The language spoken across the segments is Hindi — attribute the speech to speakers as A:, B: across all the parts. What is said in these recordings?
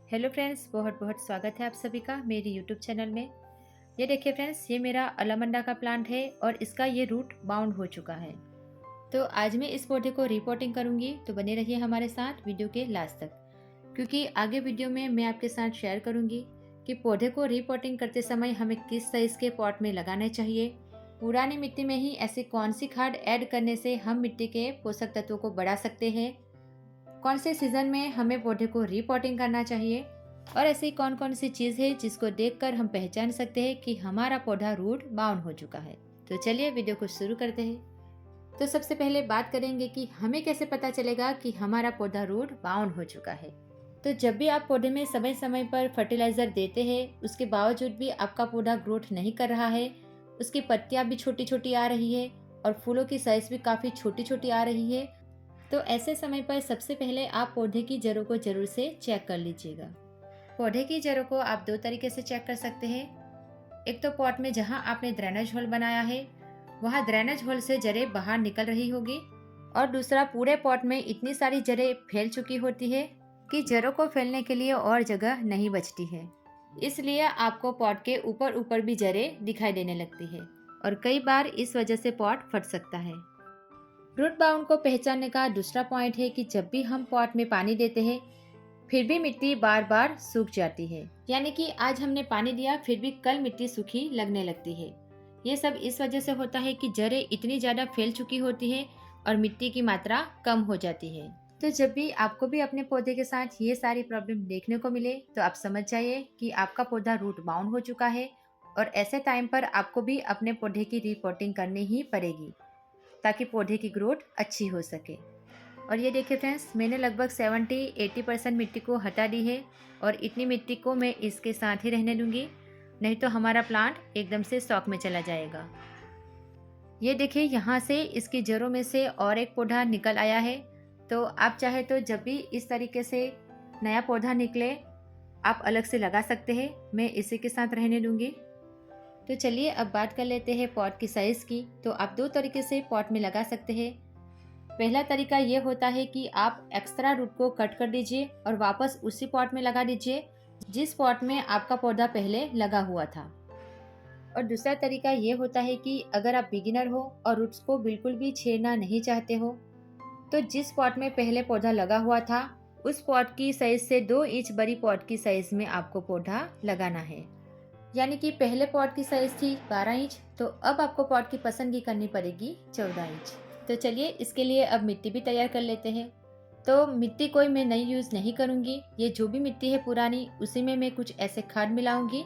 A: हेलो फ्रेंड्स, बहुत बहुत स्वागत है आप सभी का मेरी यूट्यूब चैनल में। ये देखिए फ्रेंड्स, ये मेरा अलामंडा का प्लांट है और इसका ये रूट बाउंड हो चुका है। तो आज मैं इस पौधे को रिपोर्टिंग करूंगी, तो बने रहिए हमारे साथ वीडियो के लास्ट तक, क्योंकि आगे वीडियो में मैं आपके साथ शेयर करूंगी कि पौधे को रिपोर्टिंग करते समय हमें किस साइज़ के पॉट में लगाना चाहिए, पुरानी मिट्टी में ही ऐसी कौन सी खाद ऐड करने से हम मिट्टी के पोषक तत्वों को बढ़ा सकते हैं, कौन से सीज़न में हमें पौधे को रिपोर्टिंग करना चाहिए और ऐसी कौन कौन सी चीज़ है जिसको देखकर हम पहचान सकते हैं कि हमारा पौधा रूट बाउंड हो चुका है। तो चलिए वीडियो को शुरू करते हैं। तो सबसे पहले बात करेंगे कि हमें कैसे पता चलेगा कि हमारा पौधा रूट बाउंड हो चुका है। तो जब भी आप पौधे में समय समय पर फर्टिलाइज़र देते हैं, उसके बावजूद भी आपका पौधा ग्रोथ नहीं कर रहा है, उसकी पत्तियाँ भी छोटी छोटी आ रही है और फूलों की साइज़ भी काफ़ी छोटी छोटी आ रही है, तो ऐसे समय पर सबसे पहले आप पौधे की जड़ों को जरूर से चेक कर लीजिएगा। पौधे की जड़ों को आप दो तरीके से चेक कर सकते हैं। एक तो पॉट में जहां आपने ड्रेनेज होल बनाया है, वहां ड्रेनेज होल से जड़ें बाहर निकल रही होगी, और दूसरा पूरे पॉट में इतनी सारी जड़ें फैल चुकी होती है कि जड़ों को फैलने के लिए और जगह नहीं बचती है। इसलिए आपको पॉट के ऊपर ऊपर भी जड़ें दिखाई देने लगती है और कई बार इस वजह से पॉट फट सकता है। रूट बाउंड को पहचानने का दूसरा पॉइंट है कि जब भी हम पॉट में पानी देते हैं, फिर भी मिट्टी बार बार सूख जाती है, यानी कि आज हमने पानी दिया फिर भी कल मिट्टी सूखी लगने लगती है। ये सब इस वजह से होता है कि जड़ें इतनी ज्यादा फैल चुकी होती है और मिट्टी की मात्रा कम हो जाती है। तो जब भी आपको भी अपने पौधे के साथ ये सारी प्रॉब्लम देखने को मिले, तो आप समझ जाइए कि आपका पौधा रूट बाउंड हो चुका है और ऐसे टाइम पर आपको भी अपने पौधे की रिपोर्टिंग करनी ही पड़ेगी, ताकि पौधे की ग्रोथ अच्छी हो सके। और ये देखिए फ्रेंड्स, मैंने लगभग 70-80% मिट्टी को हटा दी है और इतनी मिट्टी को मैं इसके साथ ही रहने दूंगी, नहीं तो हमारा प्लांट एकदम से शॉक में चला जाएगा। ये देखिए, यहाँ से इसकी जड़ों में से और एक पौधा निकल आया है। तो आप चाहे तो जब भी इस तरीके से नया पौधा निकले, आप अलग से लगा सकते हैं, मैं इसी के साथ रहने दूंगी। तो चलिए अब बात कर लेते हैं पॉट की साइज़ की। तो आप दो तरीके से पॉट में लगा सकते हैं। पहला तरीका ये होता है कि आप एक्स्ट्रा रूट को कट कर दीजिए और वापस उसी पॉट में लगा दीजिए जिस पॉट में आपका पौधा पहले लगा हुआ था। और दूसरा तरीका ये होता है कि अगर आप बिगिनर हो और रूट्स को बिल्कुल भी छेड़ना नहीं चाहते हो, तो जिस पॉट में पहले पौधा लगा हुआ था, उस पॉट की साइज से 2 इंच बड़ी पॉट की साइज में आपको पौधा लगाना है। यानी कि पहले पॉट की साइज थी 12 इंच, तो अब आपको पॉट की पसंदगी करनी पड़ेगी 14 इंच। तो चलिए इसके लिए अब मिट्टी भी तैयार कर लेते हैं। तो मिट्टी कोई मैं नई यूज़ नहीं करूँगी, ये जो भी मिट्टी है पुरानी, उसी में मैं कुछ ऐसे खाद मिलाऊंगी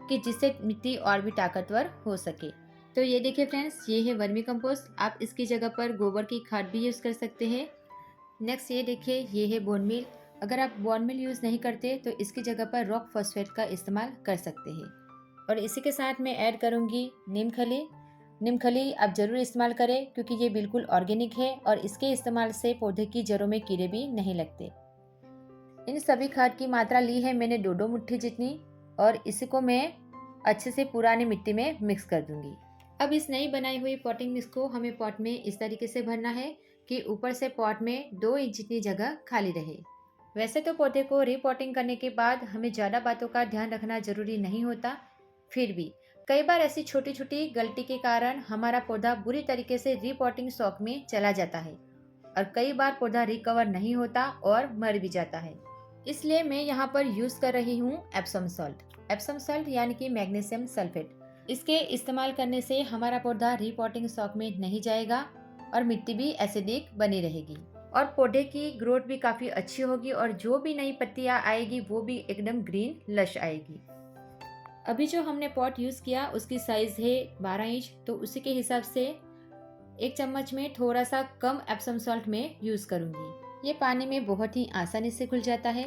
A: कि जिससे मिट्टी और भी ताकतवर हो सके। तो ये देखिए फ्रेंड्स, ये है वर्मी कंपोस्ट। आप इसकी जगह पर गोबर की खाद भी यूज़ कर सकते हैं। नेक्स्ट ये देखिए, ये है बोन मिल। अगर आप बोन मिल यूज़ नहीं करते तो इसकी जगह पर रॉक फॉस्फेट का इस्तेमाल कर सकते हैं। और इसी के साथ मैं ऐड करूँगी नीम खली। नीम खली आप ज़रूर इस्तेमाल करें, क्योंकि ये बिल्कुल ऑर्गेनिक है और इसके इस्तेमाल से पौधे की जड़ों में कीड़े भी नहीं लगते। इन सभी खाद की मात्रा ली है मैंने 2-2 मुट्ठी जितनी, और इसी को मैं अच्छे से पुरानी मिट्टी में मिक्स कर दूंगी। अब इस नई बनाई हुई पॉटिंग मिक्स को हमें पॉट में इस तरीके से भरना है कि ऊपर से पॉट में 2 इंच जितनी जगह खाली रहे। वैसे तो पौधे को रीपॉटिंग करने के बाद हमें ज़्यादा बातों का ध्यान रखना जरूरी नहीं होता, फिर भी कई बार ऐसी छोटी छोटी गलती के कारण हमारा पौधा बुरी तरीके से रीपॉटिंग शॉक में चला जाता है और कई बार पौधा रिकवर नहीं होता और मर भी जाता है। इसलिए मैं यहाँ पर यूज़ कर रही हूँ एप्सम सॉल्ट। एप्सम सॉल्ट यानी कि मैग्नीशियम सल्फेट। इसके इस्तेमाल करने से हमारा पौधा रीपॉटिंग शॉक में नहीं जाएगा और मिट्टी भी एसिडिक बनी रहेगी और पौधे की ग्रोथ भी काफ़ी अच्छी होगी और जो भी नई पत्तियाँ आएगी वो भी एकदम ग्रीन लश आएगी। अभी जो हमने पॉट यूज़ किया उसकी साइज़ है 12 इंच, तो उसी के हिसाब से 1 चम्मच में थोड़ा सा कम एप्सम सॉल्ट में यूज़ करूँगी। ये पानी में बहुत ही आसानी से घुल जाता है,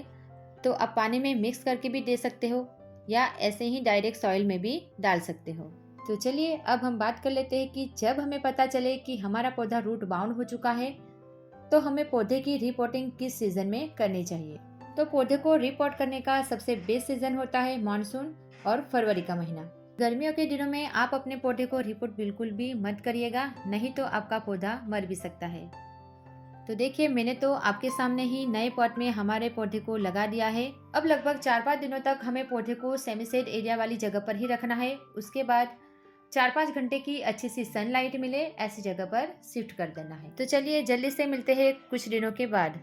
A: तो आप पानी में मिक्स करके भी दे सकते हो या ऐसे ही डायरेक्ट सॉइल में भी डाल सकते हो। तो चलिए अब हम बात कर लेते हैं कि जब हमें पता चले कि हमारा पौधा रूट बाउंड हो चुका है, तो हमें पौधे की रिपोर्टिंग किस सीजन में करनी चाहिए। तो पौधे को रिपोर्ट करने का सबसे बेस्ट सीजन होता है मानसून और फरवरी का महीना। गर्मियों के दिनों में आप अपने पौधे को रिपोर्ट बिल्कुल भी मत करिएगा, नहीं तो आपका पौधा मर भी सकता है। तो देखिए मैंने तो आपके सामने ही नए पॉट में हमारे पौधे को लगा दिया है। अब लगभग 4-5 दिनों तक हमें पौधे को सेमी शेड एरिया वाली जगह पर ही रखना है। उसके बाद 4-5 घंटे की अच्छी सी सनलाइट मिले ऐसी जगह पर शिफ्ट कर देना है। तो चलिए जल्दी से मिलते हैं कुछ दिनों के बाद।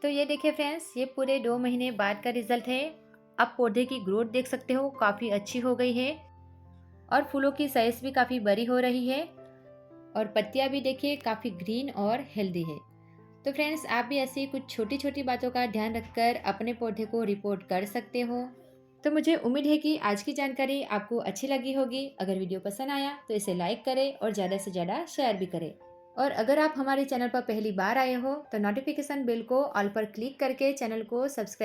A: तो ये देखिए फ्रेंड्स, ये पूरे 2 महीने बाद का रिजल्ट है। आप पौधे की ग्रोथ देख सकते हो, काफ़ी अच्छी हो गई है और फूलों की साइज भी काफ़ी बड़ी हो रही है और पत्तियां भी देखिए काफ़ी ग्रीन और हेल्दी है। तो फ्रेंड्स, आप भी ऐसी कुछ छोटी छोटी बातों का ध्यान रखकर अपने पौधे को रिपोर्ट कर सकते हो। तो मुझे उम्मीद है कि आज की जानकारी आपको अच्छी लगी होगी। अगर वीडियो पसंद आया तो इसे लाइक करें और ज़्यादा से ज़्यादा शेयर भी करें। और अगर आप हमारे चैनल पर पहली बार आए हो तो नोटिफिकेशन बेल को ऑल पर क्लिक करके चैनल को सब्सक्राइब